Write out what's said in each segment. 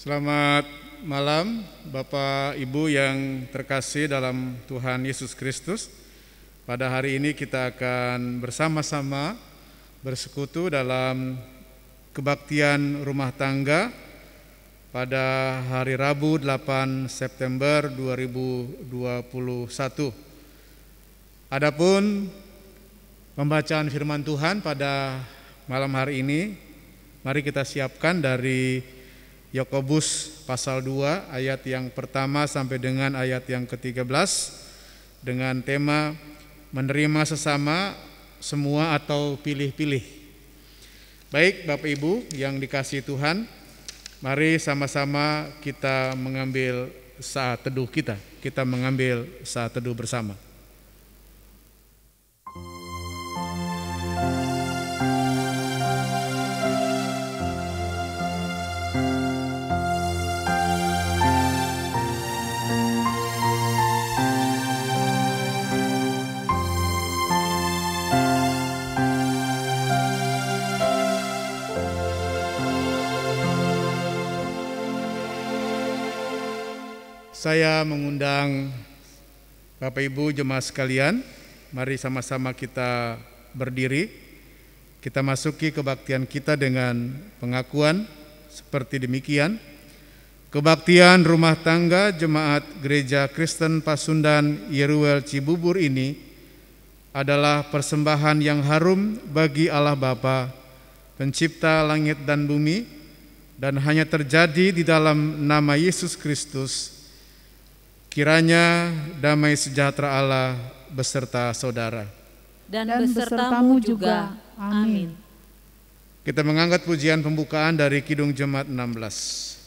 Selamat malam Bapak Ibu yang terkasih dalam Tuhan Yesus Kristus. Pada hari ini kita akan bersama-sama bersekutu dalam kebaktian rumah tangga pada hari Rabu 8 September 2021. Adapun pembacaan firman Tuhan pada malam hari ini, mari kita siapkan dari Yakobus pasal 2 ayat yang pertama sampai dengan ayat yang ke-13 dengan tema menerima sesama semua atau pilih-pilih. Baik Bapak Ibu yang dikasihi Tuhan, mari sama-sama kita mengambil saat teduh kita. Kita mengambil saat teduh bersama. Saya mengundang Bapak Ibu jemaat sekalian, mari sama-sama kita berdiri. Kita masuki kebaktian kita dengan pengakuan seperti demikian. Kebaktian rumah tangga Jemaat Gereja Kristen Pasundan Yeruel Cibubur ini adalah persembahan yang harum bagi Allah Bapa, Pencipta langit dan bumi, dan hanya terjadi di dalam nama Yesus Kristus. Kiranya damai sejahtera Allah beserta saudara dan besertamu juga. Amin. Kita mengangkat pujian pembukaan dari Kidung Jemaat 16.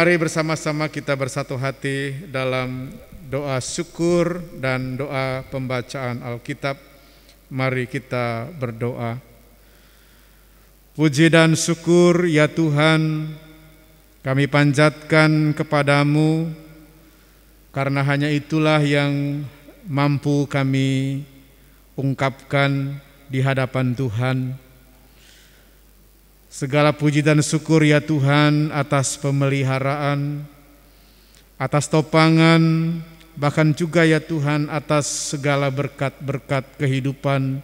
Mari bersama-sama kita bersatu hati dalam doa syukur dan doa pembacaan Alkitab. Mari kita berdoa. Puji dan syukur ya Tuhan, kami panjatkan kepadamu, karena hanya itulah yang mampu kami ungkapkan di hadapan Tuhan. Segala puji dan syukur ya Tuhan atas pemeliharaan, atas topangan, bahkan juga ya Tuhan atas segala berkat-berkat kehidupan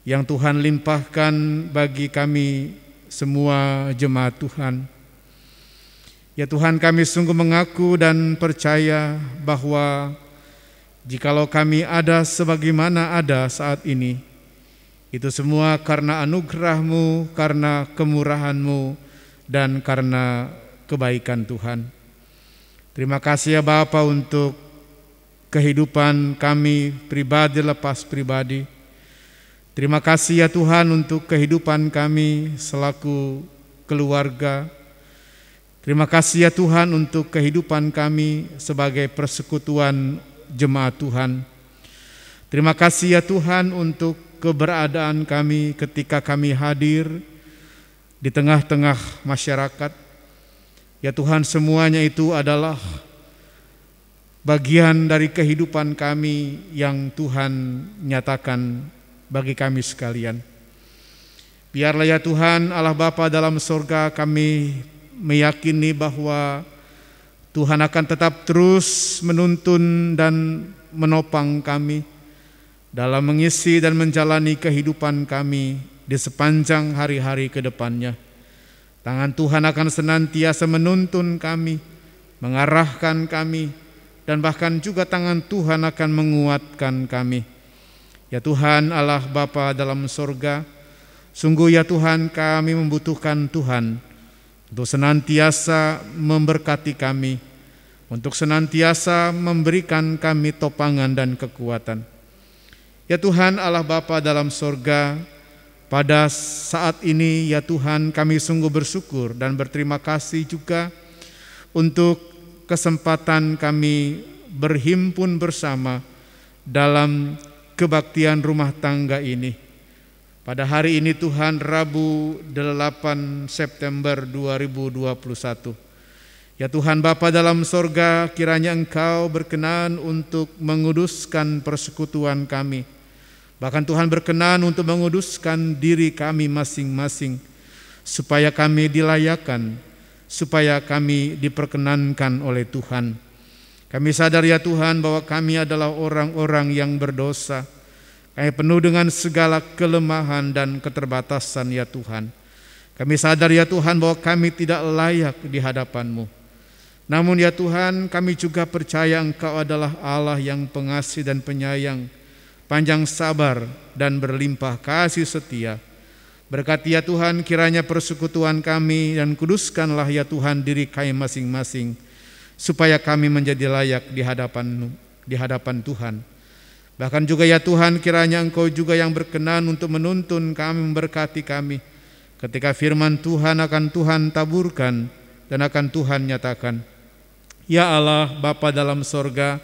yang Tuhan limpahkan bagi kami semua jemaat Tuhan. Ya Tuhan, kami sungguh mengaku dan percaya bahwa jikalau kami ada sebagaimana ada saat ini, itu semua karena anugerah-Mu, karena kemurahan-Mu, dan karena kebaikan Tuhan. Terima kasih ya Bapa untuk kehidupan kami pribadi lepas pribadi. Terima kasih ya Tuhan untuk kehidupan kami selaku keluarga. Terima kasih ya Tuhan untuk kehidupan kami sebagai persekutuan jemaat Tuhan. Terima kasih ya Tuhan untuk keberadaan kami ketika kami hadir di tengah-tengah masyarakat. Ya Tuhan, semuanya itu adalah bagian dari kehidupan kami yang Tuhan nyatakan bagi kami sekalian. Biarlah ya Tuhan Allah Bapa dalam sorga, kami meyakini bahwa Tuhan akan tetap terus menuntun dan menopang kami dalam mengisi dan menjalani kehidupan kami di sepanjang hari-hari ke depannya. Tangan Tuhan akan senantiasa menuntun kami, mengarahkan kami, dan bahkan juga tangan Tuhan akan menguatkan kami. Ya Tuhan Allah Bapa dalam sorga, sungguh ya Tuhan, kami membutuhkan Tuhan untuk senantiasa memberkati kami, untuk senantiasa memberikan kami topangan dan kekuatan. Ya Tuhan Allah Bapa dalam sorga, pada saat ini ya Tuhan, kami sungguh bersyukur dan berterima kasih juga untuk kesempatan kami berhimpun bersama dalam kebaktian rumah tangga ini. Pada hari ini Tuhan, Rabu 8 September 2021. Ya Tuhan Bapa dalam sorga, kiranya Engkau berkenan untuk menguduskan persekutuan kami. Bahkan Tuhan berkenan untuk menguduskan diri kami masing-masing, supaya kami dilayakan, supaya kami diperkenankan oleh Tuhan. Kami sadar ya Tuhan bahwa kami adalah orang-orang yang berdosa. Kami penuh dengan segala kelemahan dan keterbatasan ya Tuhan. Kami sadar ya Tuhan bahwa kami tidak layak di hadapan-Mu. Namun ya Tuhan, kami juga percaya Engkau adalah Allah yang pengasih dan penyayang, panjang sabar dan berlimpah kasih setia. Berkati ya Tuhan kiranya persekutuan kami, dan kuduskanlah ya Tuhan diri kami masing-masing, supaya kami menjadi layak di hadapan Tuhan. Bahkan juga ya Tuhan kiranya Engkau juga yang berkenan untuk menuntun kami, memberkati kami, ketika firman Tuhan akan Tuhan taburkan dan akan Tuhan nyatakan. Ya Allah Bapa dalam sorga,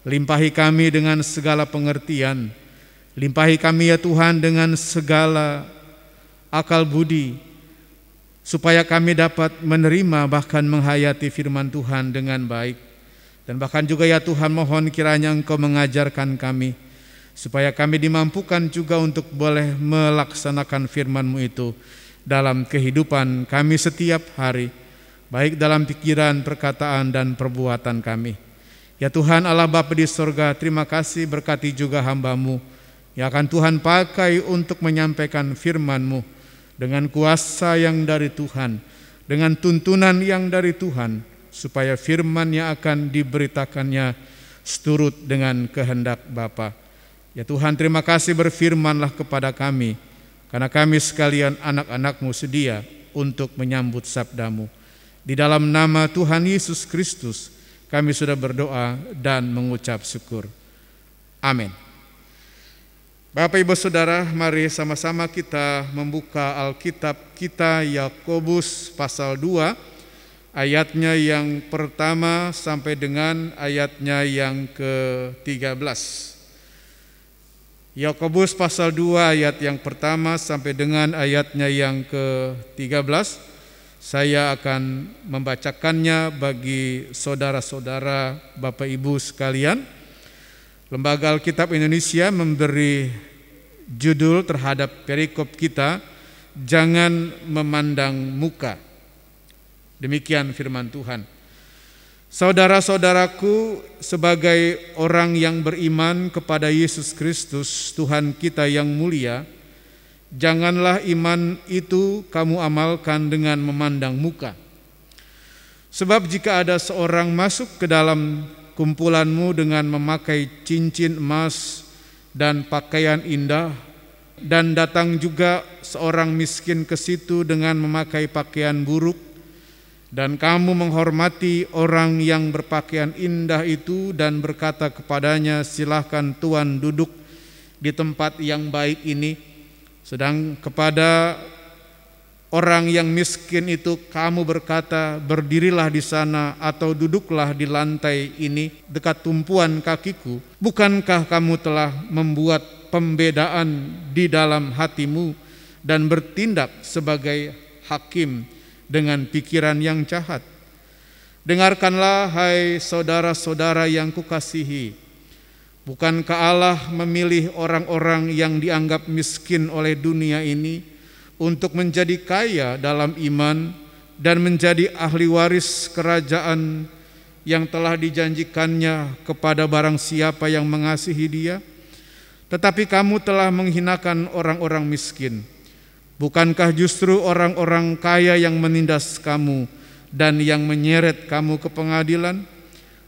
limpahi kami dengan segala pengertian, limpahi kami ya Tuhan dengan segala akal budi, supaya kami dapat menerima bahkan menghayati firman Tuhan dengan baik. Dan bahkan juga ya Tuhan, mohon kiranya Engkau mengajarkan kami, supaya kami dimampukan juga untuk boleh melaksanakan firman-Mu itu dalam kehidupan kami setiap hari, baik dalam pikiran, perkataan, dan perbuatan kami. Ya Tuhan Allah Bapa di sorga, terima kasih, berkati juga hamba-Mu yang akan Tuhan pakai untuk menyampaikan firman-Mu dengan kuasa yang dari Tuhan, dengan tuntunan yang dari Tuhan, supaya firman yang akan diberitakannya seturut dengan kehendak Bapa. Ya Tuhan, terima kasih, berfirmanlah kepada kami, karena kami sekalian anak-anak-Mu sedia untuk menyambut sabda-Mu. Di dalam nama Tuhan Yesus Kristus kami sudah berdoa dan mengucap syukur. Amin. Bapak Ibu Saudara, mari sama-sama kita membuka Alkitab kita, Yakobus pasal 2, ayatnya yang pertama sampai dengan ayatnya yang ke-13. Yakobus pasal 2 ayat yang pertama sampai dengan ayatnya yang ke-13. Saya akan membacakannya bagi saudara-saudara, Bapak Ibu sekalian. Lembaga Alkitab Indonesia memberi judul terhadap perikop kita, jangan memandang muka. Demikian firman Tuhan. Saudara-saudaraku, sebagai orang yang beriman kepada Yesus Kristus, Tuhan kita yang mulia, janganlah iman itu kamu amalkan dengan memandang muka. Sebab jika ada seorang masuk ke dalam kumpulanmu dengan memakai cincin emas dan pakaian indah, dan datang juga seorang miskin ke situ dengan memakai pakaian buruk, dan kamu menghormati orang yang berpakaian indah itu dan berkata kepadanya, silahkan Tuan duduk di tempat yang baik ini, sedang kepada orang yang miskin itu kamu berkata, berdirilah di sana atau duduklah di lantai ini dekat tumpuan kakiku. Bukankah kamu telah membuat pembedaan di dalam hatimu dan bertindak sebagai hakim dengan pikiran yang jahat? Dengarkanlah hai saudara-saudara yang kukasihi, bukankah Allah memilih orang-orang yang dianggap miskin oleh dunia ini untuk menjadi kaya dalam iman dan menjadi ahli waris kerajaan yang telah dijanjikannya kepada barang siapa yang mengasihi Dia? Tetapi kamu telah menghinakan orang-orang miskin. Bukankah justru orang-orang kaya yang menindas kamu dan yang menyeret kamu ke pengadilan?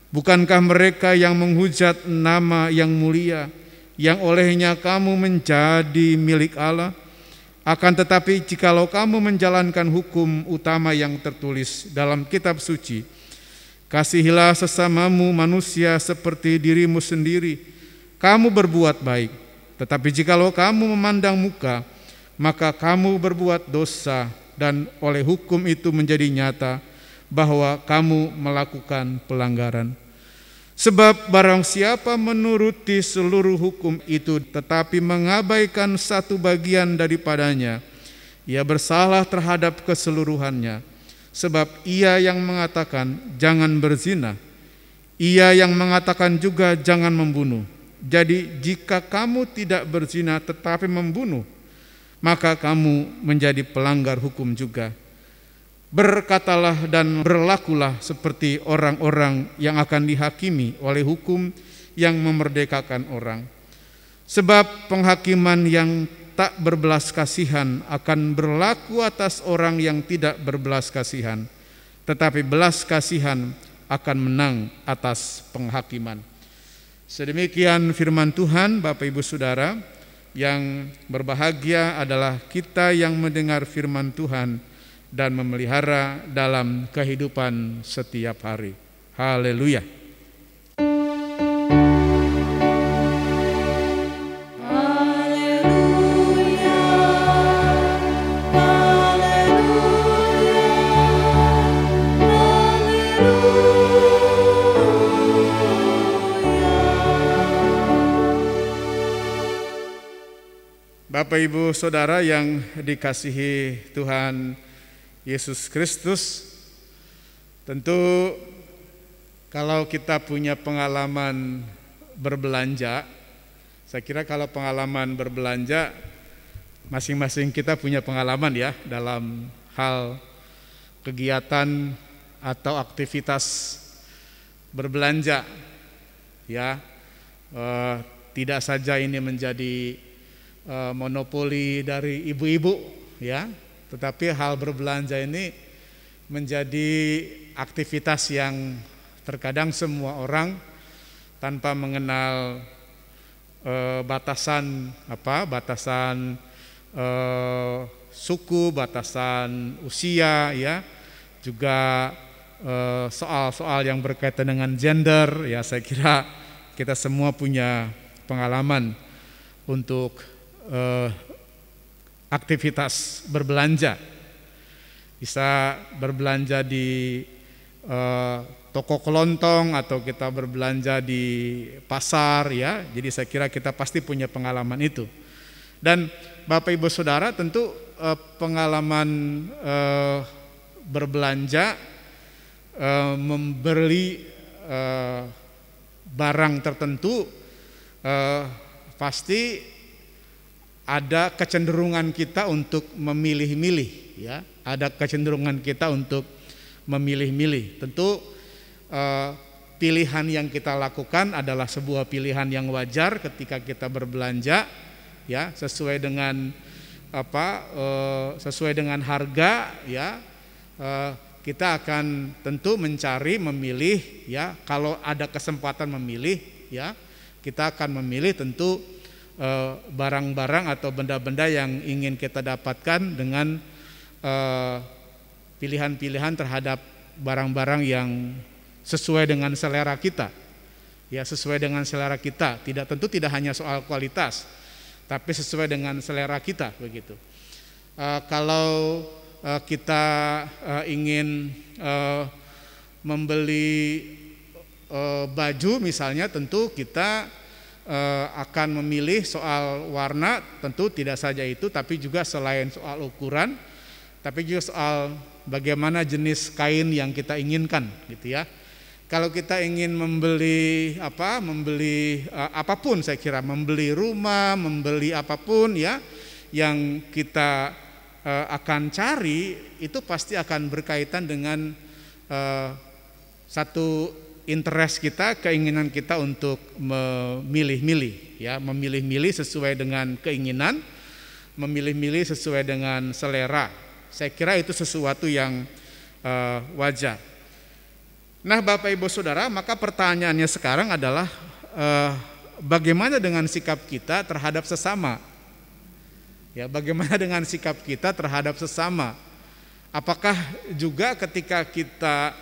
Bukankah mereka yang menghujat nama yang mulia, yang olehnya kamu menjadi milik Allah? Akan tetapi jikalau kamu menjalankan hukum utama yang tertulis dalam kitab suci, kasihilah sesamamu manusia seperti dirimu sendiri, kamu berbuat baik. Tetapi jikalau kamu memandang muka, maka kamu berbuat dosa, dan oleh hukum itu menjadi nyata bahwa kamu melakukan pelanggaran. Sebab barang siapa menuruti seluruh hukum itu tetapi mengabaikan satu bagian daripadanya, ia bersalah terhadap keseluruhannya. Sebab ia yang mengatakan jangan berzina, ia yang mengatakan juga jangan membunuh. Jadi jika kamu tidak berzina tetapi membunuh, maka kamu menjadi pelanggar hukum juga. Berkatalah dan berlakulah seperti orang-orang yang akan dihakimi oleh hukum yang memerdekakan orang. Sebab penghakiman yang tak berbelas kasihan akan berlaku atas orang yang tidak berbelas kasihan, tetapi belas kasihan akan menang atas penghakiman. Sedemikian firman Tuhan. Bapak Ibu Saudara, yang berbahagia adalah kita yang mendengar firman Tuhan dan memelihara dalam kehidupan setiap hari. Haleluya. Bapak Ibu Saudara yang dikasihi Tuhan Yesus Kristus, tentu kalau kita punya pengalaman berbelanja, saya kira kalau pengalaman berbelanja, masing-masing kita punya pengalaman ya dalam hal kegiatan atau aktivitas berbelanja ya. Tidak saja ini menjadi monopoli dari ibu-ibu ya, tetapi hal berbelanja ini menjadi aktivitas yang terkadang semua orang tanpa mengenal batasan suku, batasan usia ya, juga soal-soal yang berkaitan dengan gender ya. Saya kira kita semua punya pengalaman untuk aktivitas berbelanja. Bisa berbelanja di toko kelontong atau kita berbelanja di pasar ya. Jadi saya kira kita pasti punya pengalaman itu. Dan Bapak Ibu Saudara, tentu pengalaman berbelanja, membeli barang tertentu pasti ada kecenderungan kita untuk memilih-milih ya, ada kecenderungan kita untuk memilih-milih. Tentu pilihan yang kita lakukan adalah sebuah pilihan yang wajar ketika kita berbelanja ya, sesuai dengan sesuai dengan harga ya. Kita akan tentu mencari, memilih ya. Kalau ada kesempatan memilih ya, kita akan memilih tentu barang-barang atau benda-benda yang ingin kita dapatkan dengan pilihan-pilihan terhadap barang-barang yang sesuai dengan selera kita ya, sesuai dengan selera kita. Tentu tidak hanya soal kualitas, tapi sesuai dengan selera kita begitu. Kalau kita ingin membeli baju misalnya, tentu kita akan memilih soal warna, tentu tidak saja itu, tapi juga selain soal ukuran, tapi juga soal bagaimana jenis kain yang kita inginkan gitu ya. Kalau kita ingin membeli apapun, saya kira membeli rumah, membeli apapun ya yang kita akan cari, itu pasti akan berkaitan dengan satu interest kita, keinginan kita untuk memilih-milih ya, memilih-milih sesuai dengan keinginan, memilih-milih sesuai dengan selera. Saya kira itu sesuatu yang wajar. Nah, Bapak Ibu Saudara, maka pertanyaannya sekarang adalah bagaimana dengan sikap kita terhadap sesama? Ya, bagaimana dengan sikap kita terhadap sesama? Apakah juga ketika kita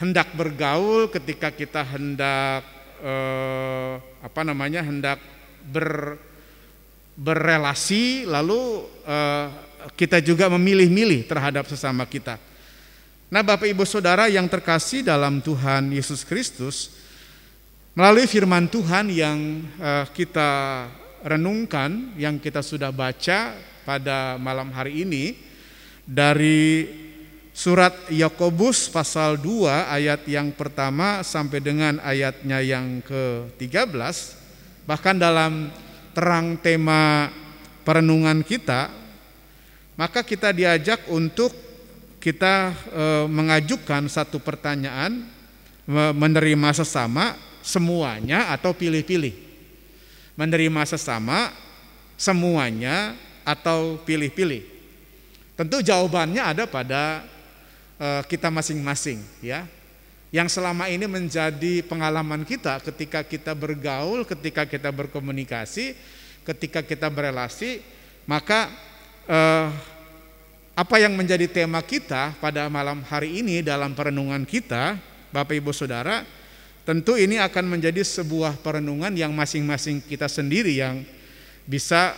hendak bergaul, ketika kita hendak hendak berrelasi, lalu kita juga memilih-milih terhadap sesama kita? Nah, Bapak Ibu Saudara yang terkasih dalam Tuhan Yesus Kristus, melalui firman Tuhan yang kita renungkan, yang kita sudah baca pada malam hari ini dari surat Yakobus pasal 2 ayat yang pertama sampai dengan ayatnya yang ke-13, bahkan dalam terang tema perenungan kita, maka kita diajak untuk kita mengajukan satu pertanyaan, menerima sesama semuanya atau pilih-pilih. Menerima sesama semuanya atau pilih-pilih. Tentu jawabannya ada pada kita masing-masing ya. Yang selama ini menjadi pengalaman kita ketika kita bergaul, ketika kita berkomunikasi, ketika kita berelasi, maka apa yang menjadi tema kita pada malam hari ini dalam perenungan kita, Bapak Ibu Saudara, tentu ini akan menjadi sebuah perenungan yang masing-masing kita sendiri yang bisa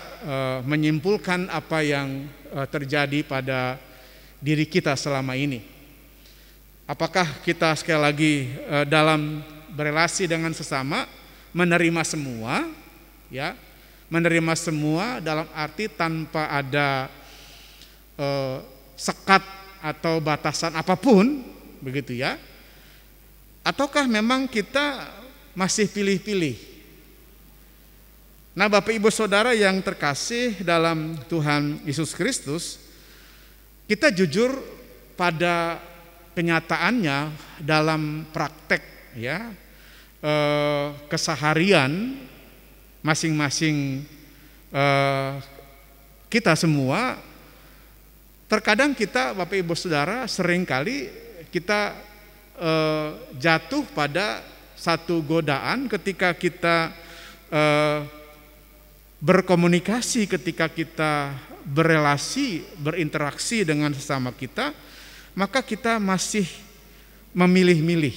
menyimpulkan apa yang terjadi pada diri kita selama ini. Apakah kita sekali lagi dalam berelasi dengan sesama menerima semua, ya, menerima semua dalam arti tanpa ada sekat atau batasan apapun, begitu ya? Ataukah memang kita masih pilih-pilih? Nah, Bapak Ibu Saudara yang terkasih dalam Tuhan Yesus Kristus, kita jujur pada kenyataannya dalam praktek ya, keseharian masing-masing kita semua. Terkadang kita, Bapak Ibu Saudara, seringkali kita jatuh pada satu godaan ketika kita berkomunikasi, ketika kita berelasi, berinteraksi dengan sesama kita, maka kita masih memilih-milih,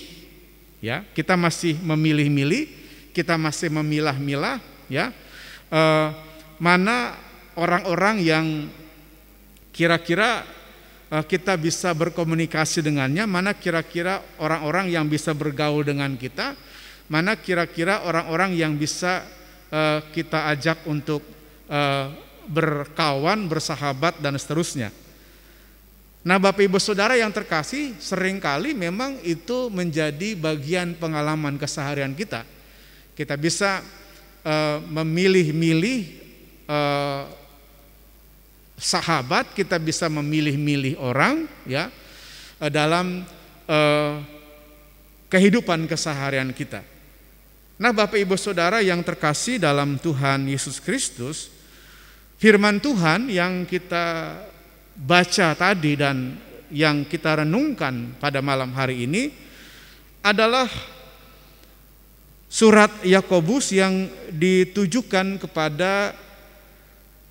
ya, kita masih memilih-milih, kita masih memilah-milah, ya, mana orang-orang yang kira-kira kita bisa berkomunikasi dengannya, mana kira-kira orang-orang yang bisa bergaul dengan kita, mana kira-kira orang-orang yang bisa kita ajak untuk berkawan, bersahabat, dan seterusnya. Nah, Bapak Ibu Saudara yang terkasih, seringkali memang itu menjadi bagian pengalaman keseharian kita. Kita bisa memilih-milih sahabat, kita bisa memilih-milih orang ya dalam kehidupan keseharian kita. Nah, Bapak Ibu Saudara yang terkasih dalam Tuhan Yesus Kristus, firman Tuhan yang kita baca tadi dan yang kita renungkan pada malam hari ini adalah surat Yakobus yang ditujukan kepada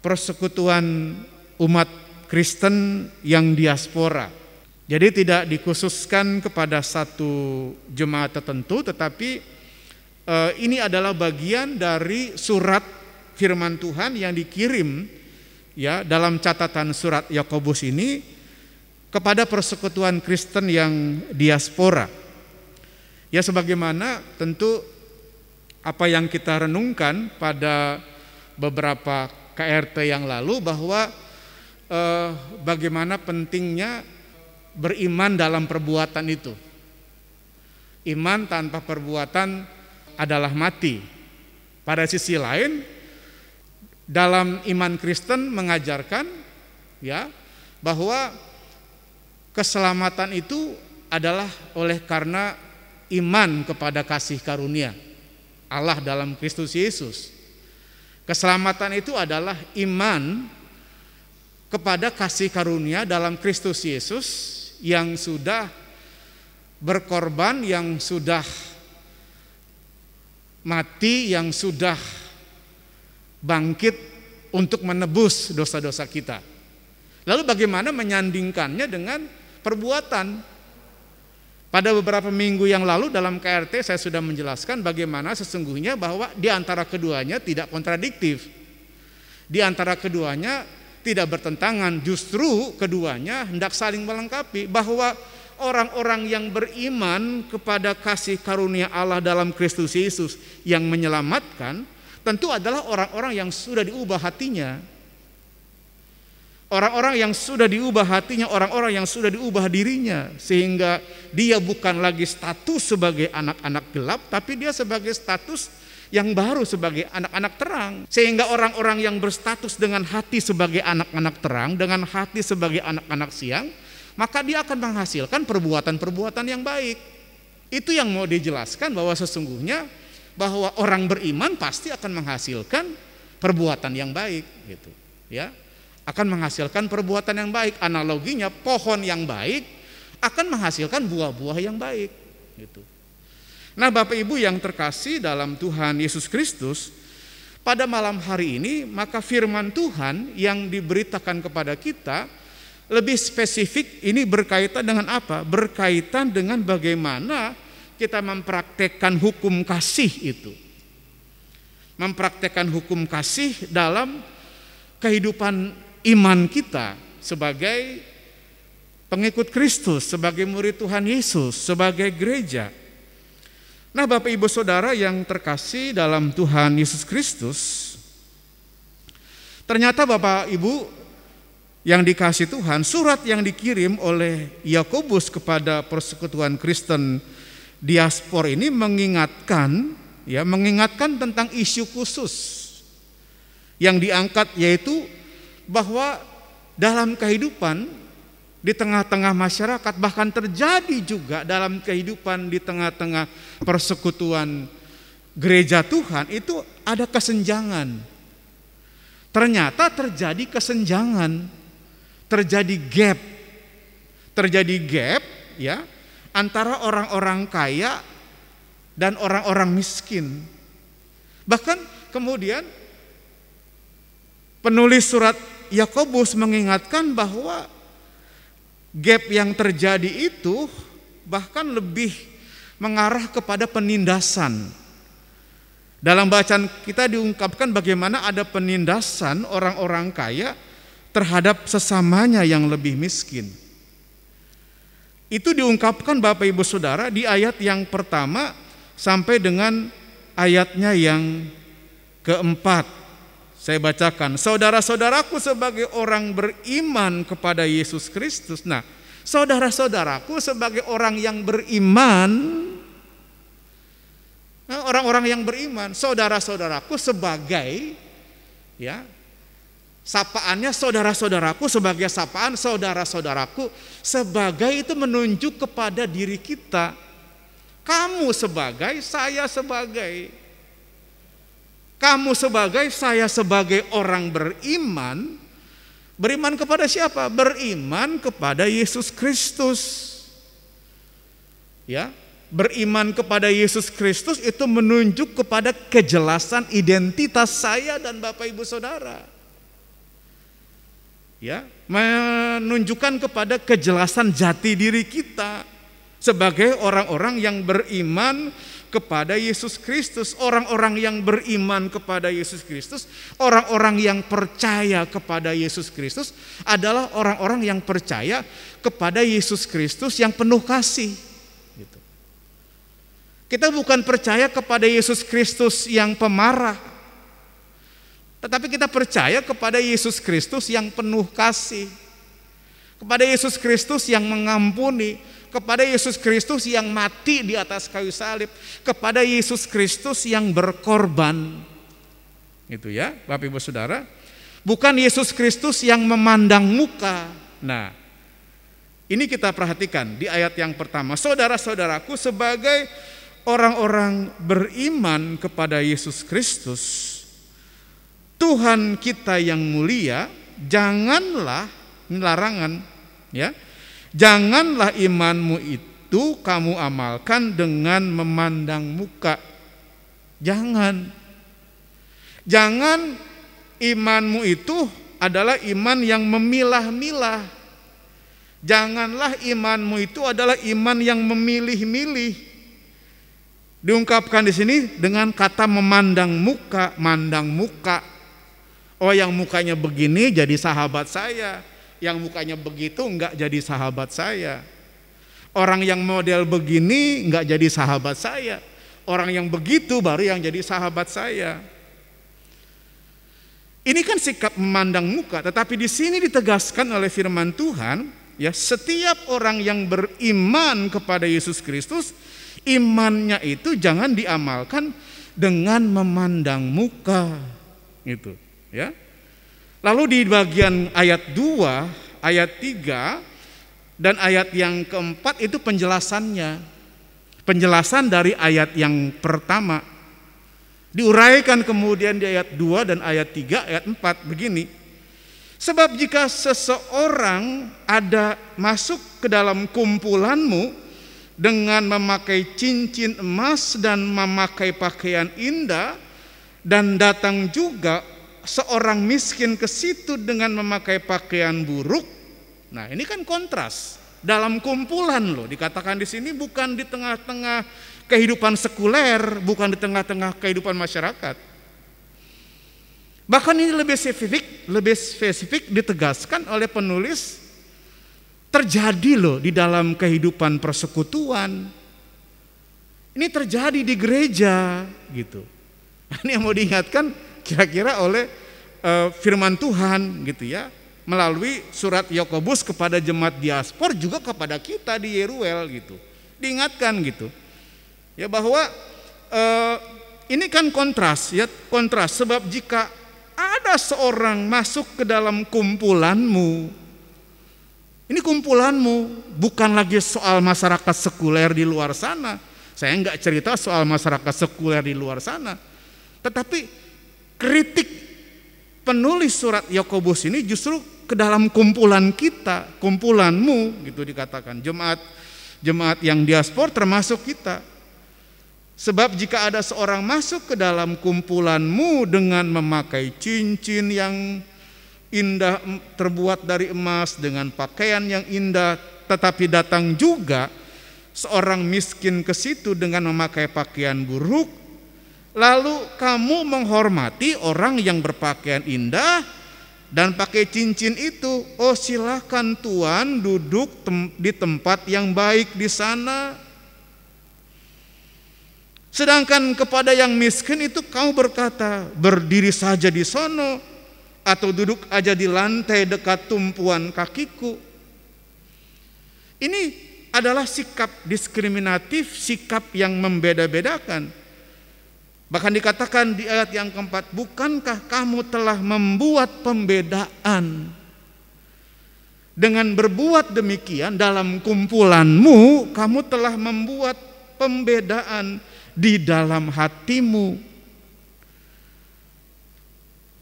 persekutuan umat Kristen yang diaspora. Jadi tidak dikhususkan kepada satu jemaat tertentu, tetapi ini adalah bagian dari surat firman Tuhan yang dikirim ya dalam catatan surat Yakobus ini kepada persekutuan Kristen yang diaspora. Ya, sebagaimana tentu apa yang kita renungkan pada beberapa KRT yang lalu, bahwa bagaimana pentingnya beriman dalam perbuatan itu. Iman tanpa perbuatan adalah mati. Pada sisi lain, dalam iman Kristen mengajarkan ya bahwa keselamatan itu adalah oleh karena iman kepada kasih karunia Allah dalam Kristus Yesus. Keselamatan itu adalah iman kepada kasih karunia dalam Kristus Yesus yang sudah berkorban, yang sudah mati, yang sudah bangkit untuk menebus dosa-dosa kita. Lalu bagaimana menyandingkannya dengan perbuatan? Pada beberapa minggu yang lalu dalam KRT saya sudah menjelaskan bagaimana sesungguhnya bahwa di antara keduanya tidak kontradiktif. Di antara keduanya tidak bertentangan, justru keduanya hendak saling melengkapi, bahwa orang-orang yang beriman kepada kasih karunia Allah dalam Kristus Yesus yang menyelamatkan tentu adalah orang-orang yang sudah diubah hatinya. Orang-orang yang sudah diubah hatinya, orang-orang yang sudah diubah dirinya, sehingga dia bukan lagi status sebagai anak-anak gelap, tapi dia sebagai status yang baru sebagai anak-anak terang. Sehingga orang-orang yang berstatus dengan hati sebagai anak-anak terang, dengan hati sebagai anak-anak siang, maka dia akan menghasilkan perbuatan-perbuatan yang baik. Itu yang mau dijelaskan, bahwa sesungguhnya bahwa orang beriman pasti akan menghasilkan perbuatan yang baik, gitu ya. Akan menghasilkan perbuatan yang baik. Analoginya pohon yang baik akan menghasilkan buah-buah yang baik, gitu. Nah, Bapak Ibu yang terkasih dalam Tuhan Yesus Kristus, pada malam hari ini maka firman Tuhan yang diberitakan kepada kita lebih spesifik ini berkaitan dengan apa? Berkaitan dengan bagaimana kita mempraktekkan hukum kasih itu. Mempraktekkan hukum kasih dalam kehidupan iman kita sebagai pengikut Kristus, sebagai murid Tuhan Yesus, sebagai gereja. Nah, Bapak Ibu Saudara yang terkasih dalam Tuhan Yesus Kristus, ternyata Bapak Ibu yang dikasih Tuhan, surat yang dikirim oleh Yakobus kepada persekutuan Kristen diaspora ini mengingatkan tentang isu khusus yang diangkat, yaitu bahwa dalam kehidupan di tengah-tengah masyarakat, bahkan terjadi juga dalam kehidupan di tengah-tengah persekutuan gereja Tuhan, itu ada kesenjangan. Ternyata terjadi kesenjangan, terjadi gap ya antara orang-orang kaya dan orang-orang miskin. Bahkan kemudian penulis surat Yakobus mengingatkan bahwa gap yang terjadi itu bahkan lebih mengarah kepada penindasan. Dalam bacaan kita diungkapkan bagaimana ada penindasan orang-orang kaya terhadap sesamanya yang lebih miskin. Itu diungkapkan Bapak Ibu Saudara di ayat yang pertama sampai dengan ayatnya yang keempat. Saya bacakan, saudara-saudaraku sebagai orang beriman kepada Yesus Kristus. Nah, saudara-saudaraku sebagai orang yang beriman, orang-orang yang beriman, saudara-saudaraku sebagai, ya, sapaannya saudara-saudaraku sebagai sapaan saudara-saudaraku, sebagai itu menunjuk kepada diri kita. Kamu sebagai, saya sebagai. Kamu sebagai, saya sebagai orang beriman. Beriman kepada siapa? Beriman kepada Yesus Kristus. Ya, beriman kepada Yesus Kristus itu menunjuk kepada kejelasan identitas saya dan Bapak Ibu Saudara. Ya, menunjukkan kepada kejelasan jati diri kita sebagai orang-orang yang beriman kepada Yesus Kristus. Orang-orang yang beriman kepada Yesus Kristus, orang-orang yang percaya kepada Yesus Kristus adalah orang-orang yang percaya kepada Yesus Kristus yang penuh kasih. Gitu. Kita bukan percaya kepada Yesus Kristus yang pemarah. Tetapi kita percaya kepada Yesus Kristus yang penuh kasih, kepada Yesus Kristus yang mengampuni, kepada Yesus Kristus yang mati di atas kayu salib, kepada Yesus Kristus yang berkorban. Itu ya, Bapak Ibu Saudara. Bukan Yesus Kristus yang memandang muka. Nah, ini kita perhatikan di ayat yang pertama. Saudara-saudaraku, sebagai orang-orang beriman kepada Yesus Kristus, Tuhan kita yang mulia, janganlah, ini larangan ya, janganlah imanmu itu kamu amalkan dengan memandang muka. Jangan imanmu itu adalah iman yang memilah-milah. Janganlah imanmu itu adalah iman yang memilih-milih. Diungkapkan di sini dengan kata memandang muka, mandang muka. Oh, yang mukanya begini jadi sahabat saya, yang mukanya begitu enggak jadi sahabat saya. Orang yang model begini enggak jadi sahabat saya. Orang yang begitu baru yang jadi sahabat saya. Ini kan sikap memandang muka, tetapi di sini ditegaskan oleh firman Tuhan, ya, setiap orang yang beriman kepada Yesus Kristus, imannya itu jangan diamalkan dengan memandang muka, gitu, ya. Lalu di bagian ayat 2, ayat 3 dan ayat yang keempat itu penjelasannya. Penjelasan dari ayat yang pertama diuraikan kemudian di ayat 2 dan ayat 3, ayat 4 begini. Sebab jika seseorang ada masuk ke dalam kumpulanmu dengan memakai cincin emas dan memakai pakaian indah, dan datang juga seorang miskin ke situ dengan memakai pakaian buruk. Nah, ini kan kontras. Dalam kumpulan loh, dikatakan di sini bukan di tengah-tengah kehidupan sekuler, bukan di tengah-tengah kehidupan masyarakat. Bahkan ini lebih spesifik ditegaskan oleh penulis, terjadi loh di dalam kehidupan persekutuan. Ini terjadi di gereja, gitu. Ini yang mau diingatkan kira-kira oleh firman Tuhan, gitu ya, melalui surat Yakobus kepada jemaat diaspor, juga kepada kita di Yeruel, gitu. Diingatkan gitu. Ya, bahwa ini kan kontras, ya, kontras. Sebab jika ada seorang masuk ke dalam kumpulanmu, ini kumpulanmu, bukan lagi soal masyarakat sekuler di luar sana. Saya enggak cerita soal masyarakat sekuler di luar sana, tetapi kritik penulis surat Yakobus ini justru ke dalam kumpulan kita, kumpulanmu, gitu dikatakan. Jemaat yang diaspor termasuk kita. Sebab jika ada seorang masuk ke dalam kumpulanmu dengan memakai cincin yang indah terbuat dari emas, dengan pakaian yang indah, tetapi datang juga seorang miskin ke situ dengan memakai pakaian buruk, lalu kamu menghormati orang yang berpakaian indah dan pakai cincin itu, oh silakan Tuan duduk di tempat yang baik di sana. Sedangkan kepada yang miskin itu kamu berkata, berdiri saja di sono, atau duduk aja di lantai dekat tumpuan kakiku. Ini adalah sikap diskriminatif, sikap yang membeda-bedakan. Bahkan dikatakan di ayat yang keempat, bukankah kamu telah membuat pembedaan? Dengan berbuat demikian dalam kumpulanmu, kamu telah membuat pembedaan di dalam hatimu.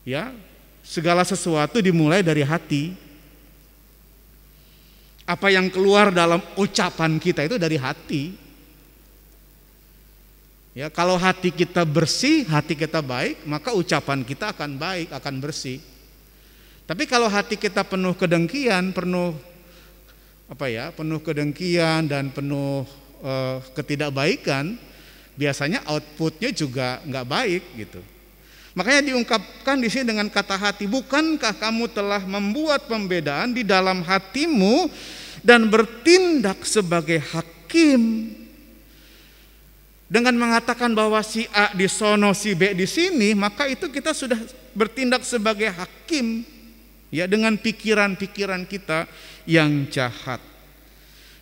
Ya, segala sesuatu dimulai dari hati. Apa yang keluar dalam ucapan kita itu dari hati. Ya, kalau hati kita bersih, hati kita baik, maka ucapan kita akan baik, akan bersih. Tapi kalau hati kita penuh kedengkian, penuh kedengkian dan penuh ketidakbaikan, biasanya outputnya juga nggak baik, gitu. Makanya diungkapkan di sini dengan kata hati. Bukankah kamu telah membuat pembedaan di dalam hatimu dan bertindak sebagai hakim? Dengan mengatakan bahwa si A di sono, si B di sini, maka itu kita sudah bertindak sebagai hakim, ya, dengan pikiran-pikiran kita yang jahat.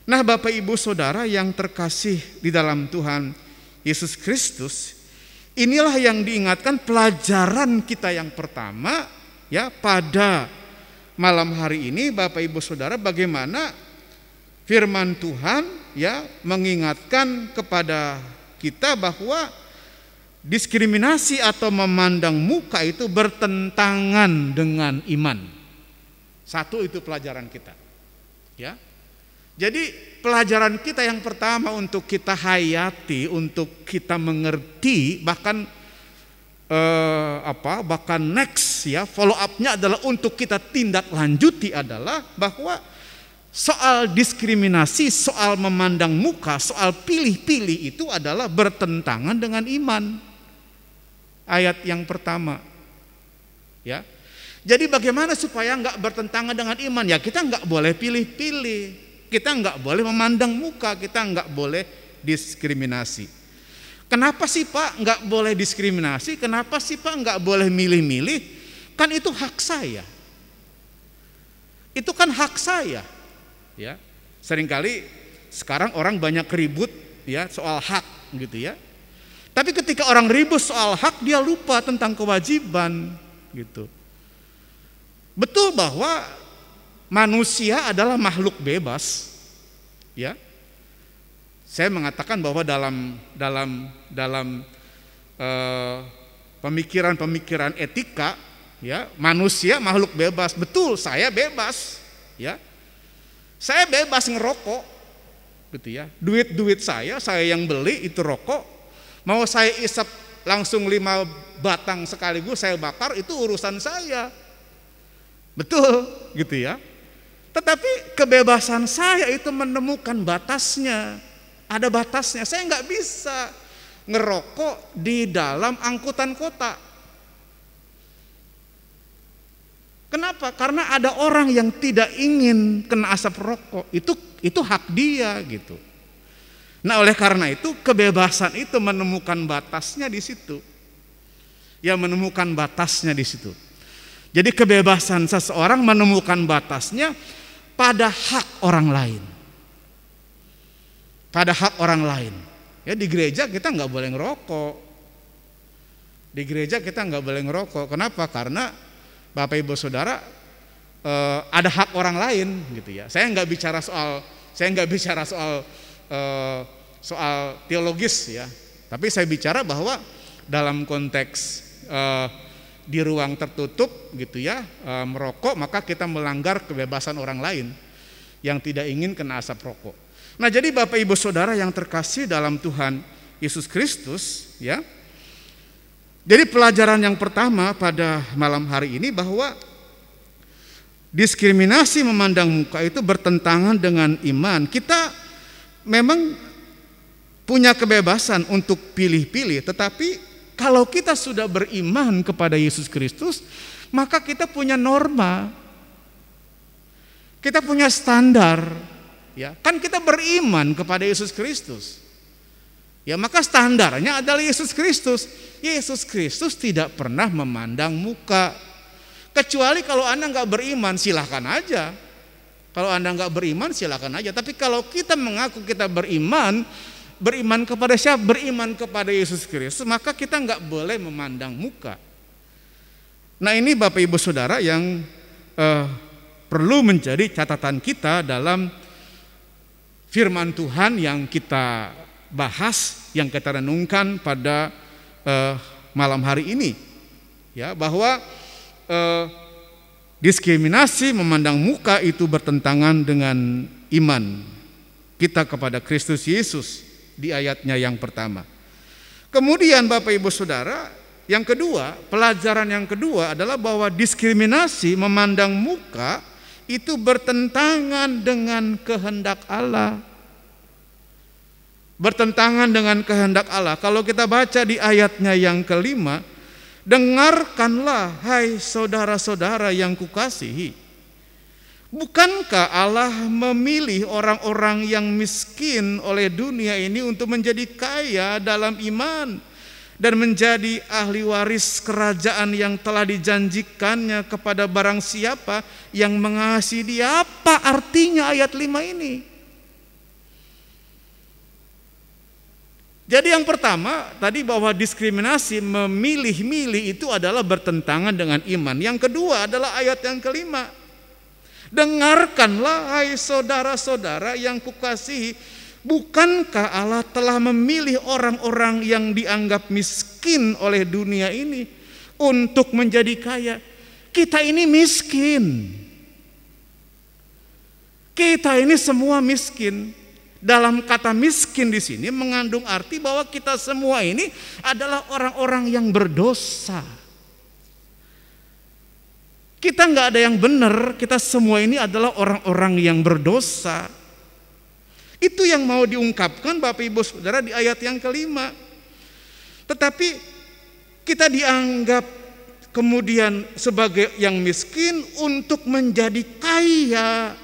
Nah, Bapak Ibu Saudara yang terkasih di dalam Tuhan Yesus Kristus, inilah yang diingatkan pelajaran kita yang pertama, ya, pada malam hari ini, Bapak Ibu Saudara, bagaimana firman Tuhan, ya, mengingatkan kepada kita bahwa diskriminasi atau memandang muka itu bertentangan dengan iman. Satu, itu pelajaran kita, ya. Jadi pelajaran kita yang pertama untuk kita hayati, untuk kita mengerti, bahkan bahkan next, ya, follow up-nya adalah untuk kita tindak lanjuti adalah bahwa soal diskriminasi, soal memandang muka, soal pilih-pilih itu adalah bertentangan dengan iman. Ayat yang pertama, ya. Jadi bagaimana supaya enggak bertentangan dengan iman? Ya, kita enggak boleh pilih-pilih. Kita enggak boleh memandang muka, kita enggak boleh diskriminasi. Kenapa sih Pak enggak boleh diskriminasi? Kenapa sih Pak enggak boleh milih-milih? Kan itu hak saya. Itu kan hak saya. Ya. Seringkali sekarang orang banyak ribut, ya, soal hak gitu, ya. Tapi ketika orang ribut soal hak, dia lupa tentang kewajiban gitu. Betul bahwa manusia adalah makhluk bebas, ya. Saya mengatakan bahwa dalam pemikiran etika, ya, manusia makhluk bebas. Betul, saya bebas, ya. Saya bebas ngerokok, gitu, ya. Duit saya yang beli itu rokok. Mau saya isap langsung 5 batang sekaligus saya bakar, itu urusan saya. Betul, gitu, ya. Tetapi kebebasan saya itu menemukan batasnya. Ada batasnya. Saya nggak bisa ngerokok di dalam angkutan kota. Kenapa? Karena ada orang yang tidak ingin kena asap rokok. Itu hak dia gitu. Nah, oleh karena itu kebebasan itu menemukan batasnya di situ. Ya, menemukan batasnya di situ. Jadi kebebasan seseorang menemukan batasnya pada hak orang lain. Pada hak orang lain. Ya, di gereja kita nggak boleh ngerokok. Di gereja kita nggak boleh ngerokok. Kenapa? Karena Bapak Ibu Saudara, ada hak orang lain, gitu, ya. Saya nggak bicara soal teologis, ya. Tapi saya bicara bahwa dalam konteks di ruang tertutup, gitu, ya, merokok, maka kita melanggar kebebasan orang lain yang tidak ingin kena asap rokok. Nah, jadi Bapak Ibu Saudara yang terkasih dalam Tuhan Yesus Kristus, ya. Jadi pelajaran yang pertama pada malam hari ini bahwa diskriminasi memandang muka itu bertentangan dengan iman. Kita memang punya kebebasan untuk pilih-pilih, tetapi kalau kita sudah beriman kepada Yesus Kristus, maka kita punya norma, kita punya standar, ya. Kan kita beriman kepada Yesus Kristus, ya, maka standarnya adalah Yesus Kristus. Yesus Kristus tidak pernah memandang muka, kecuali kalau Anda nggak beriman, silahkan aja. Kalau Anda nggak beriman, silahkan aja. Tapi kalau kita mengaku kita beriman kepada siapa? Beriman kepada Yesus Kristus, maka kita nggak boleh memandang muka. Nah, ini Bapak Ibu Saudara yang perlu menjadi catatan kita dalam firman Tuhan yang kita bahas, yang kita renungkan pada malam hari ini, ya, bahwa diskriminasi memandang muka itu bertentangan dengan iman kita kepada Kristus Yesus di ayatnya yang pertama. Kemudian Bapak Ibu Saudara, yang kedua, pelajaran yang kedua adalah bahwa diskriminasi memandang muka itu bertentangan dengan kehendak Allah. Bertentangan dengan kehendak Allah. Kalau kita baca di ayatnya yang kelima, dengarkanlah hai saudara-saudara yang kukasihi. Bukankah Allah memilih orang-orang yang miskin oleh dunia ini untuk menjadi kaya dalam iman dan menjadi ahli waris kerajaan yang telah dijanjikannya kepada barang siapa yang mengasihi Dia? Apa artinya ayat 5 ini? Jadi yang pertama tadi bahwa diskriminasi memilih-milih itu adalah bertentangan dengan iman. Yang kedua adalah ayat yang kelima. Dengarkanlah hai saudara-saudara yang kukasihi, bukankah Allah telah memilih orang-orang yang dianggap miskin oleh dunia ini untuk menjadi kaya? Kita ini miskin. Kita ini semua miskin. Dalam kata miskin di sini mengandung arti bahwa kita semua ini adalah orang-orang yang berdosa. Kita nggak ada yang benar, kita semua ini adalah orang-orang yang berdosa. Itu yang mau diungkapkan Bapak Ibu Saudara di ayat yang kelima. Tetapi kita dianggap kemudian sebagai yang miskin untuk menjadi kaya.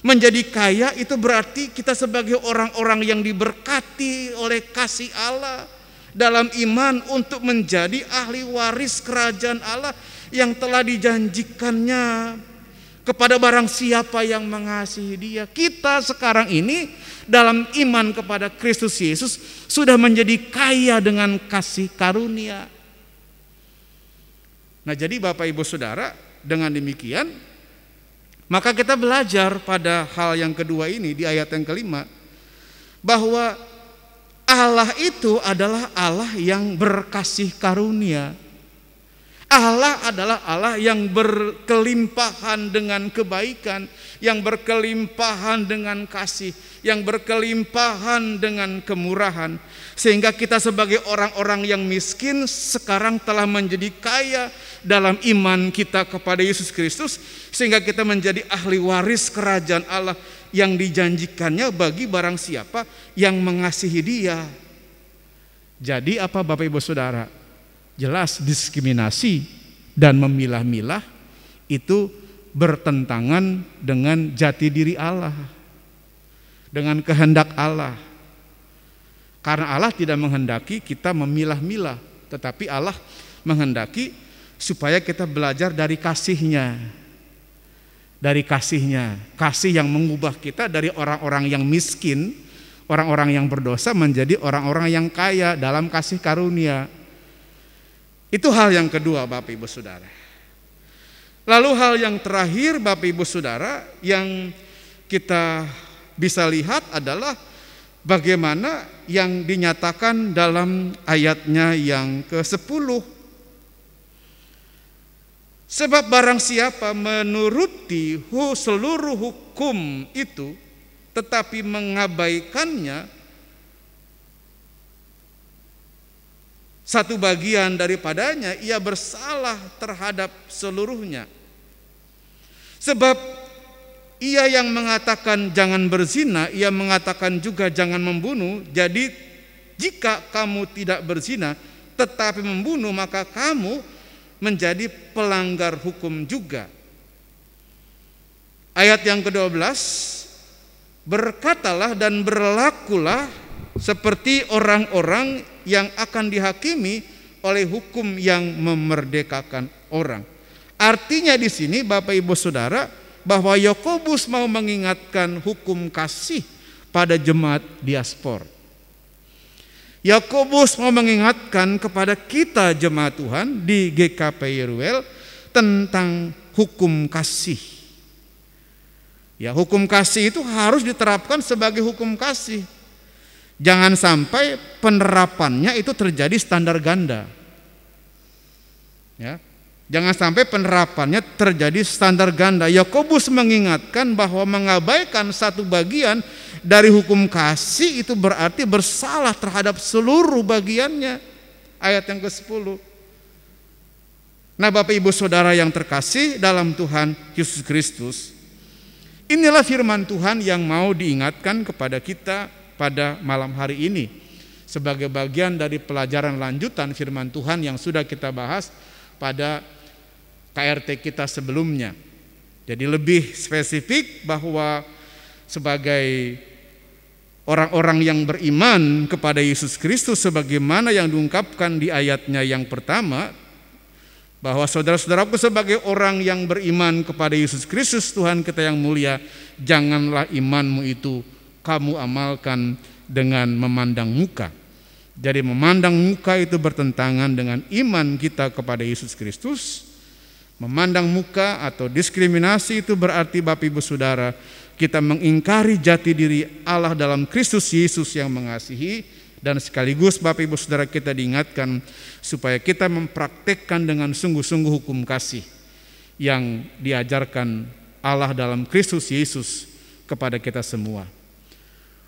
Menjadi kaya itu berarti kita sebagai orang-orang yang diberkati oleh kasih Allah dalam iman untuk menjadi ahli waris kerajaan Allah yang telah dijanjikannya kepada barang siapa yang mengasihi Dia. Kita sekarang ini dalam iman kepada Kristus Yesus sudah menjadi kaya dengan kasih karunia. Nah, jadi Bapak Ibu Saudara, dengan demikian maka kita belajar pada hal yang kedua ini di ayat yang kelima, bahwa Allah itu adalah Allah yang berkasih karunia. Allah adalah Allah yang berkelimpahan dengan kebaikan, yang berkelimpahan dengan kasih, yang berkelimpahan dengan kemurahan. Sehingga kita sebagai orang-orang yang miskin sekarang telah menjadi kaya dalam iman kita kepada Yesus Kristus, sehingga kita menjadi ahli waris kerajaan Allah yang dijanjikannya bagi barang siapa yang mengasihi Dia. Jadi apa Bapak Ibu Saudara? Jelas diskriminasi dan memilah-milah itu bertentangan dengan jati diri Allah, dengan kehendak Allah. Karena Allah tidak menghendaki kita memilah-milah, tetapi Allah menghendaki supaya kita belajar dari kasih-Nya. Dari kasih-Nya, kasih yang mengubah kita dari orang-orang yang miskin, orang-orang yang berdosa menjadi orang-orang yang kaya dalam kasih karunia. Itu hal yang kedua Bapak Ibu Saudara. Lalu hal yang terakhir Bapak Ibu Saudara yang kita bisa lihat adalah bagaimana yang dinyatakan dalam ayatnya yang ke-10. Sebab barang siapa menuruti seluruh hukum itu tetapi mengabaikannya satu bagian daripadanya, ia bersalah terhadap seluruhnya. Sebab ia yang mengatakan jangan berzina, ia mengatakan juga jangan membunuh. Jadi jika kamu tidak berzina tetapi membunuh, maka kamu menjadi pelanggar hukum juga. Ayat yang ke-12, berkatalah dan berlakulah seperti orang-orang yang akan dihakimi oleh hukum yang memerdekakan orang. Artinya di sini Bapak Ibu Saudara, bahwa Yakobus mau mengingatkan hukum kasih pada jemaat diaspora. Yakobus mau mengingatkan kepada kita jemaat Tuhan di GKP Yeruel tentang hukum kasih. Ya, hukum kasih itu harus diterapkan sebagai hukum kasih. Jangan sampai penerapannya itu terjadi standar ganda. Ya, jangan sampai penerapannya terjadi standar ganda. Yakobus mengingatkan bahwa mengabaikan satu bagian dari hukum kasih itu berarti bersalah terhadap seluruh bagiannya. Ayat yang ke-10. Nah, Bapak Ibu Saudara yang terkasih dalam Tuhan Yesus Kristus, inilah firman Tuhan yang mau diingatkan kepada kita pada malam hari ini sebagai bagian dari pelajaran lanjutan firman Tuhan yang sudah kita bahas pada KRT kita sebelumnya. Jadi lebih spesifik bahwa sebagai orang-orang yang beriman kepada Yesus Kristus sebagaimana yang diungkapkan di ayatnya yang pertama, bahwa saudara-saudaraku sebagai orang yang beriman kepada Yesus Kristus Tuhan kita yang mulia, janganlah imanmu itu kamu amalkan dengan memandang muka. Jadi memandang muka itu bertentangan dengan iman kita kepada Yesus Kristus. Memandang muka atau diskriminasi itu berarti Bapak Ibu Saudara, kita mengingkari jati diri Allah dalam Kristus Yesus yang mengasihi. Dan sekaligus Bapak Ibu Saudara kita diingatkan supaya kita mempraktekkan dengan sungguh-sungguh hukum kasih yang diajarkan Allah dalam Kristus Yesus kepada kita semua.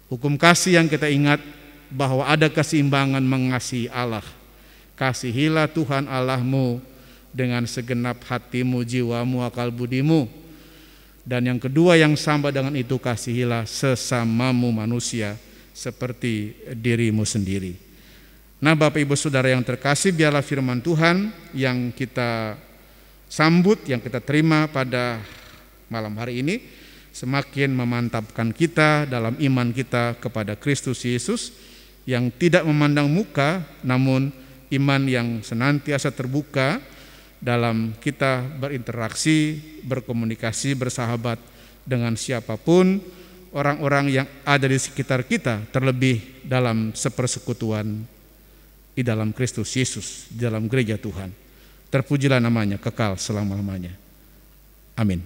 Hukum kasih yang kita ingat bahwa ada keseimbangan mengasihi Allah. Kasihilah Tuhan Allahmu dengan segenap hatimu, jiwamu, akal budimu. Dan yang kedua yang sama dengan itu, kasihilah sesamamu manusia seperti dirimu sendiri. Nah Bapak Ibu Saudara yang terkasih, biarlah firman Tuhan yang kita sambut, yang kita terima pada malam hari ini semakin memantapkan kita dalam iman kita kepada Kristus Yesus yang tidak memandang muka, namun iman yang senantiasa terbuka dalam kita berinteraksi, berkomunikasi, bersahabat dengan siapapun, orang-orang yang ada di sekitar kita, terlebih dalam sepersekutuan di dalam Kristus Yesus, di dalam gereja Tuhan. Terpujilah namanya kekal selama-lamanya. Amin.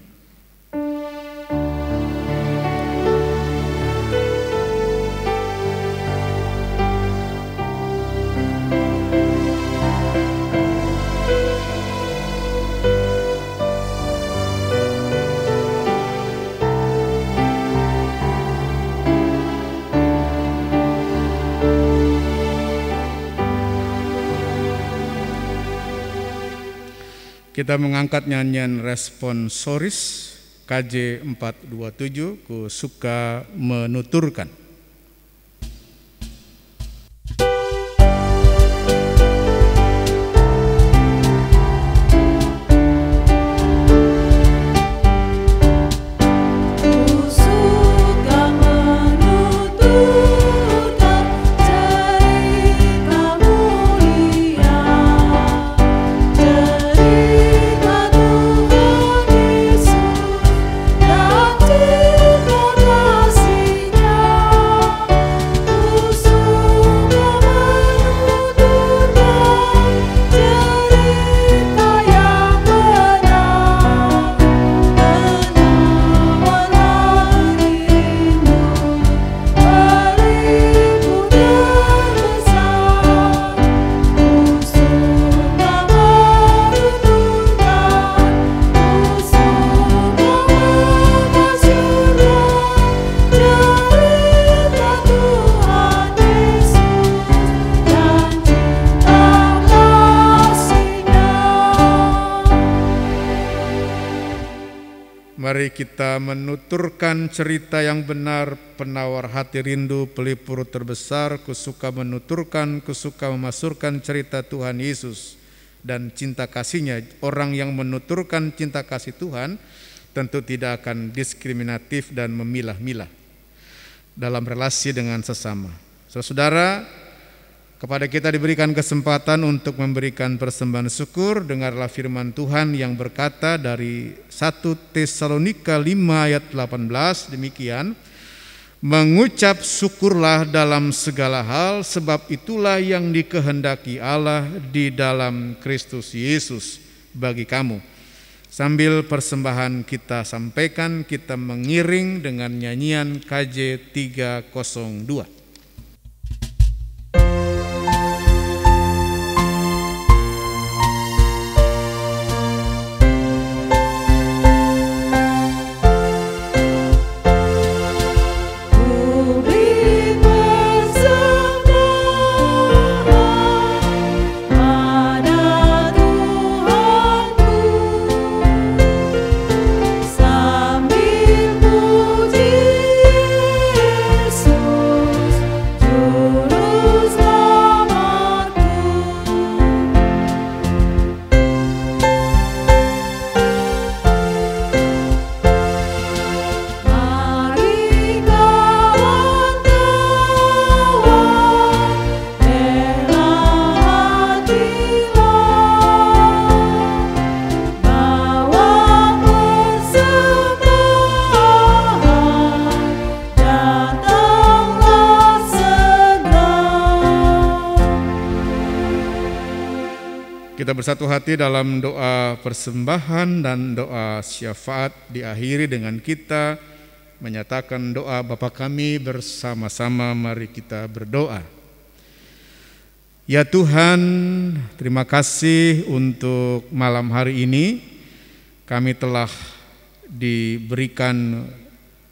Kita mengangkat nyanyian responsoris KJ 427, Ku Suka Menuturkan. Mari kita menuturkan cerita yang benar, penawar hati rindu, pelipur terbesar. Ku suka menuturkan, ku suka memasurkan cerita Tuhan Yesus dan cinta kasih-Nya. Orang yang menuturkan cinta kasih Tuhan tentu tidak akan diskriminatif dan memilah-milah dalam relasi dengan sesama. Saudara, kepada kita diberikan kesempatan untuk memberikan persembahan syukur. Dengarlah firman Tuhan yang berkata dari 1 Tesalonika 5 ayat 18, demikian, mengucap syukurlah dalam segala hal, sebab itulah yang dikehendaki Allah di dalam Kristus Yesus bagi kamu. Sambil persembahan kita sampaikan, kita mengiring dengan nyanyian KJ 302. Sambil puji Yesus Kita bersatu hati dalam doa persembahan dan doa syafaat, diakhiri dengan kita menyatakan doa Bapa kami bersama-sama. Mari kita berdoa. Ya Tuhan, terima kasih untuk malam hari ini. Kami telah diberikan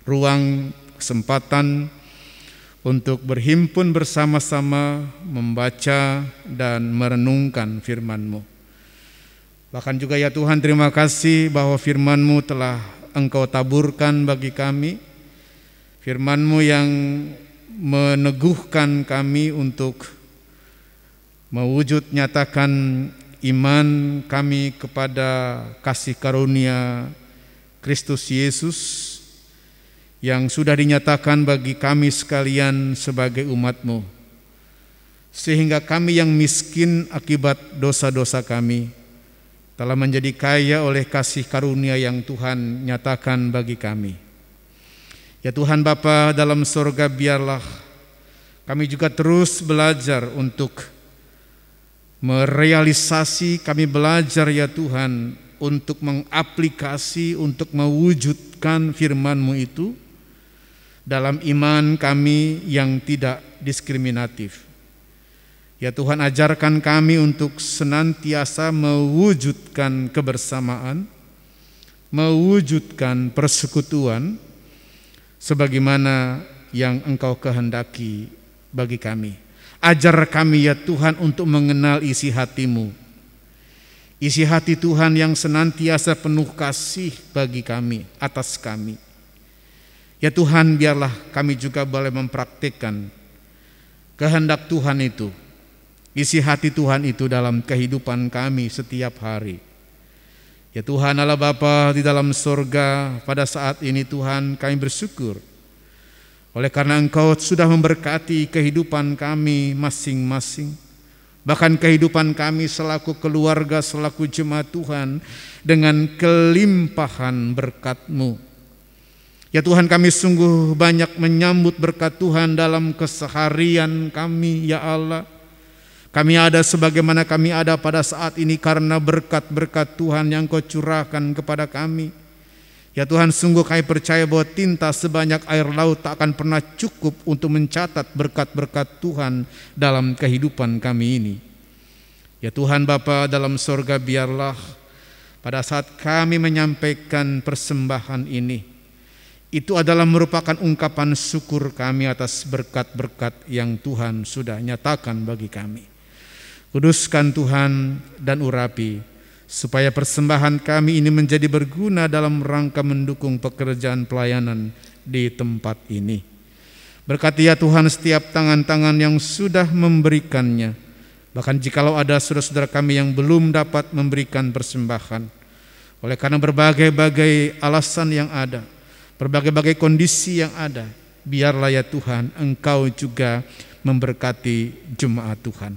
ruang, kesempatan untuk berhimpun bersama-sama membaca dan merenungkan firman-Mu. Bahkan juga ya Tuhan, terima kasih bahwa firman-Mu telah Engkau taburkan bagi kami. Firman-Mu yang meneguhkan kami untuk mewujud nyatakan iman kami kepada kasih karunia Kristus Yesus yang sudah dinyatakan bagi kami sekalian sebagai umat-Mu, sehingga kami yang miskin akibat dosa-dosa kami telah menjadi kaya oleh kasih karunia yang Tuhan nyatakan bagi kami. Ya Tuhan Bapa dalam sorga, biarlah kami juga terus belajar untuk merealisasi, kami belajar ya Tuhan untuk mengaplikasi, untuk mewujudkan firman-Mu itu dalam iman kami yang tidak diskriminatif. Ya Tuhan, ajarkan kami untuk senantiasa mewujudkan kebersamaan, mewujudkan persekutuan sebagaimana yang Engkau kehendaki bagi kami. Ajar kami ya Tuhan untuk mengenal isi hati-Mu, isi hati Tuhan yang senantiasa penuh kasih bagi kami, atas kami. Ya Tuhan, biarlah kami juga boleh mempraktikkan kehendak Tuhan itu, isi hati Tuhan itu dalam kehidupan kami setiap hari. Ya Tuhan Allah Bapa di dalam sorga, pada saat ini Tuhan kami bersyukur oleh karena Engkau sudah memberkati kehidupan kami masing-masing, bahkan kehidupan kami selaku keluarga, selaku jemaat Tuhan dengan kelimpahan berkat-Mu. Ya Tuhan, kami sungguh banyak menyambut berkat Tuhan dalam keseharian kami ya Allah. Kami ada sebagaimana kami ada pada saat ini karena berkat-berkat Tuhan yang Kau curahkan kepada kami. Ya Tuhan, sungguh kami percaya bahwa tinta sebanyak air laut tak akan pernah cukup untuk mencatat berkat-berkat Tuhan dalam kehidupan kami ini. Ya Tuhan Bapa dalam sorga, biarlah pada saat kami menyampaikan persembahan ini, itu adalah merupakan ungkapan syukur kami atas berkat-berkat yang Tuhan sudah nyatakan bagi kami. Kuduskan Tuhan dan urapi, supaya persembahan kami ini menjadi berguna dalam rangka mendukung pekerjaan pelayanan di tempat ini. Berkati ya Tuhan setiap tangan-tangan yang sudah memberikannya, bahkan jikalau ada saudara-saudara kami yang belum dapat memberikan persembahan, oleh karena berbagai-bagai alasan yang ada, berbagai-bagai kondisi yang ada, biarlah ya Tuhan Engkau juga memberkati jemaat Tuhan.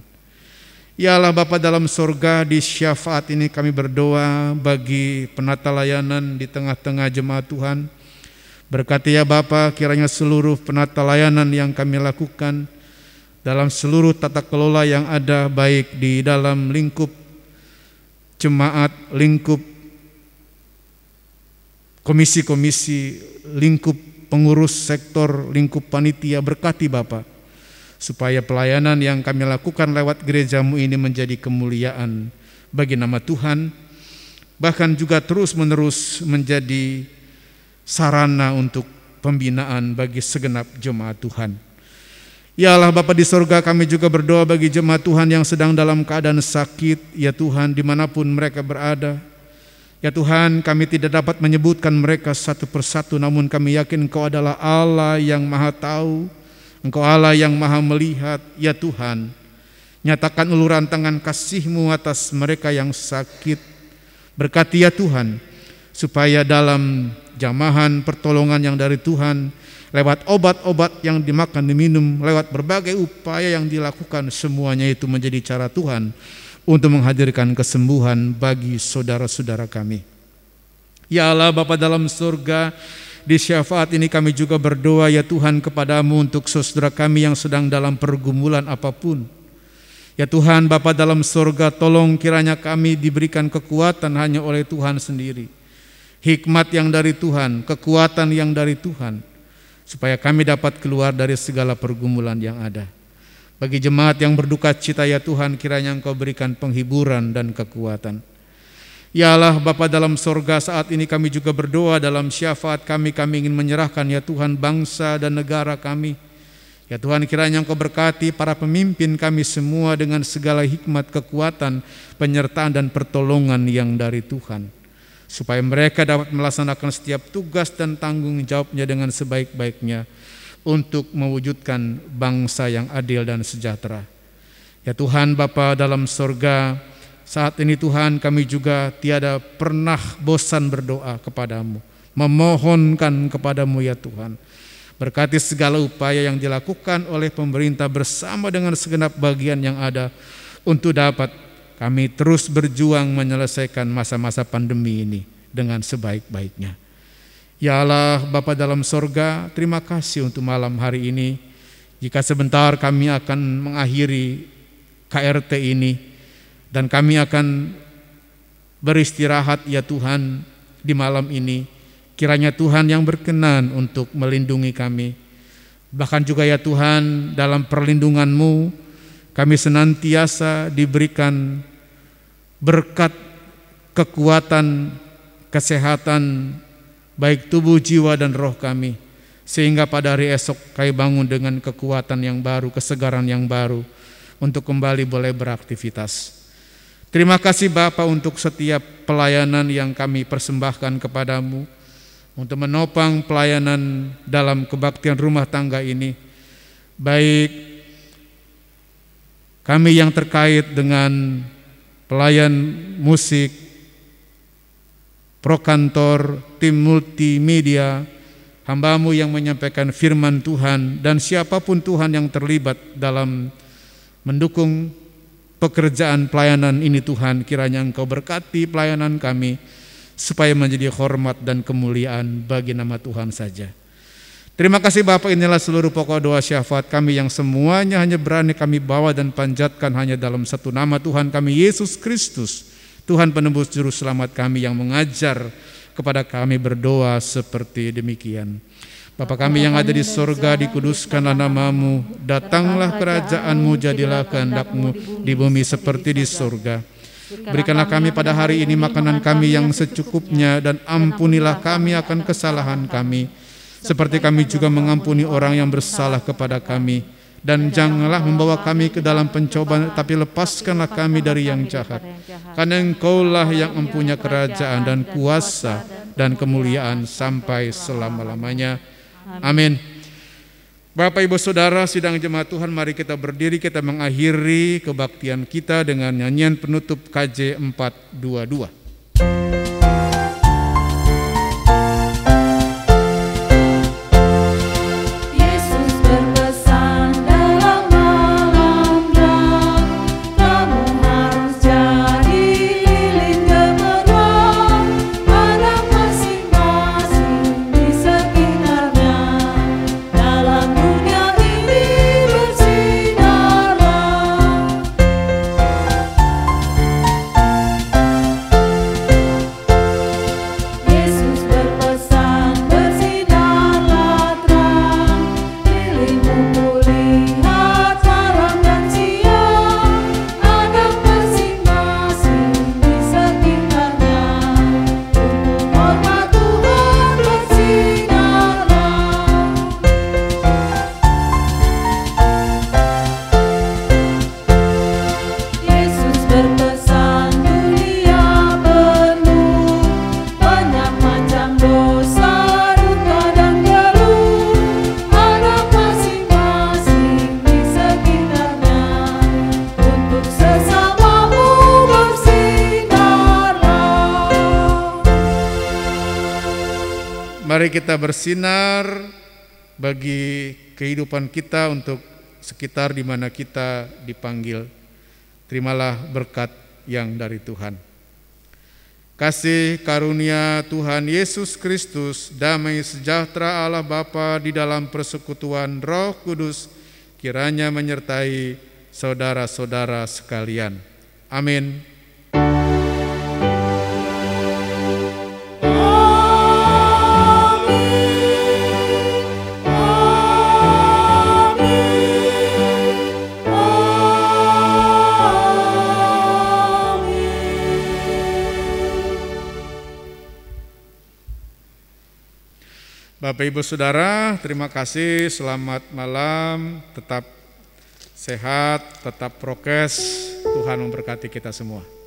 Ya Allah Bapa dalam sorga, di syafaat ini kami berdoa bagi penata layanan di tengah-tengah jemaat Tuhan. Berkati ya Bapa, kiranya seluruh penata layanan yang kami lakukan dalam seluruh tata kelola yang ada, baik di dalam lingkup jemaat, lingkup komisi-komisi, lingkup pengurus sektor, lingkup panitia, berkati Bapa, supaya pelayanan yang kami lakukan lewat gereja-Mu ini menjadi kemuliaan bagi nama Tuhan, bahkan juga terus-menerus menjadi sarana untuk pembinaan bagi segenap jemaat Tuhan. Ya Allah Bapa di sorga, kami juga berdoa bagi jemaat Tuhan yang sedang dalam keadaan sakit, ya Tuhan, dimanapun mereka berada. Ya Tuhan, kami tidak dapat menyebutkan mereka satu persatu, namun kami yakin Engkau adalah Allah yang Maha Tahu, Engkau Allah yang Maha Melihat. Ya Tuhan, nyatakan uluran tangan kasih-Mu atas mereka yang sakit. Berkati ya Tuhan, supaya dalam jamahan pertolongan yang dari Tuhan, lewat obat-obat yang dimakan diminum, lewat berbagai upaya yang dilakukan, semuanya itu menjadi cara Tuhan untuk menghadirkan kesembuhan bagi saudara-saudara kami. Ya Allah Bapa dalam surga, di syafaat ini kami juga berdoa ya Tuhan kepada-Mu untuk saudara kami yang sedang dalam pergumulan apapun. Ya Tuhan Bapa dalam surga, tolong kiranya kami diberikan kekuatan hanya oleh Tuhan sendiri. Hikmat yang dari Tuhan, kekuatan yang dari Tuhan, supaya kami dapat keluar dari segala pergumulan yang ada. Bagi jemaat yang berduka cita ya Tuhan, kiranya Engkau berikan penghiburan dan kekuatan. Ya Allah Bapa dalam surga, saat ini kami juga berdoa dalam syafaat kami ingin menyerahkan ya Tuhan bangsa dan negara kami. Ya Tuhan, kiranya Engkau berkati para pemimpin kami semua dengan segala hikmat, kekuatan, penyertaan dan pertolongan yang dari Tuhan, supaya mereka dapat melaksanakan setiap tugas dan tanggung jawabnya dengan sebaik-baiknya untuk mewujudkan bangsa yang adil dan sejahtera. Ya Tuhan Bapa dalam surga, saat ini Tuhan kami juga tiada pernah bosan berdoa kepadamu, memohonkan kepadamu ya Tuhan. Berkati segala upaya yang dilakukan oleh pemerintah bersama dengan segenap bagian yang ada untuk dapat kami terus berjuang menyelesaikan masa-masa pandemi ini dengan sebaik-baiknya. Ya Allah Bapa dalam surga, terima kasih untuk malam hari ini. Jika sebentar kami akan mengakhiri KRT ini dan kami akan beristirahat ya Tuhan di malam ini. Kiranya Tuhan yang berkenan untuk melindungi kami. Bahkan juga ya Tuhan, dalam perlindungan-Mu kami senantiasa diberikan berkat kekuatan, kesehatan, baik tubuh, jiwa, dan roh kami. Sehingga pada hari esok kami bangun dengan kekuatan yang baru, kesegaran yang baru untuk kembali boleh beraktivitas. Terima kasih Bapa untuk setiap pelayanan yang kami persembahkan kepadamu, untuk menopang pelayanan dalam kebaktian rumah tangga ini, baik kami yang terkait dengan pelayan musik, prokantor, tim multimedia, hamba-Mu yang menyampaikan firman Tuhan, dan siapapun Tuhan yang terlibat dalam mendukung pekerjaan pelayanan ini Tuhan, kiranya Engkau berkati pelayanan kami, supaya menjadi hormat dan kemuliaan bagi nama Tuhan saja. Terima kasih Bapa, inilah seluruh pokok doa syafaat kami yang semuanya hanya berani kami bawa dan panjatkan hanya dalam satu nama Tuhan kami, Yesus Kristus, Tuhan penebus juru selamat kami yang mengajar kepada kami berdoa seperti demikian. Bapa kami yang ada di surga, dikuduskanlah nama-Mu, datanglah kerajaan-Mu, jadilah kehendak-Mu di bumi seperti di surga. Berikanlah kami pada hari ini makanan kami yang secukupnya, dan ampunilah kami akan kesalahan kami, seperti kami juga mengampuni orang yang bersalah kepada kami. Dan janganlah membawa kami ke dalam pencobaan, tapi lepaskanlah kami dari yang jahat. Karena Engkau-lah yang mempunyai kerajaan dan kuasa dan kemuliaan sampai selama-lamanya. Amin. Bapak Ibu Saudara sidang jemaat Tuhan, mari kita berdiri, kita mengakhiri kebaktian kita dengan nyanyian penutup KJ 422. Mari kita bersinar bagi kehidupan kita untuk sekitar di mana kita dipanggil. Terimalah berkat yang dari Tuhan. Kasih karunia Tuhan Yesus Kristus, damai sejahtera Allah Bapa di dalam persekutuan Roh Kudus, kiranya menyertai saudara-saudara sekalian. Amin. Bapak Ibu Saudara, terima kasih, selamat malam, tetap sehat, tetap prokes, Tuhan memberkati kita semua.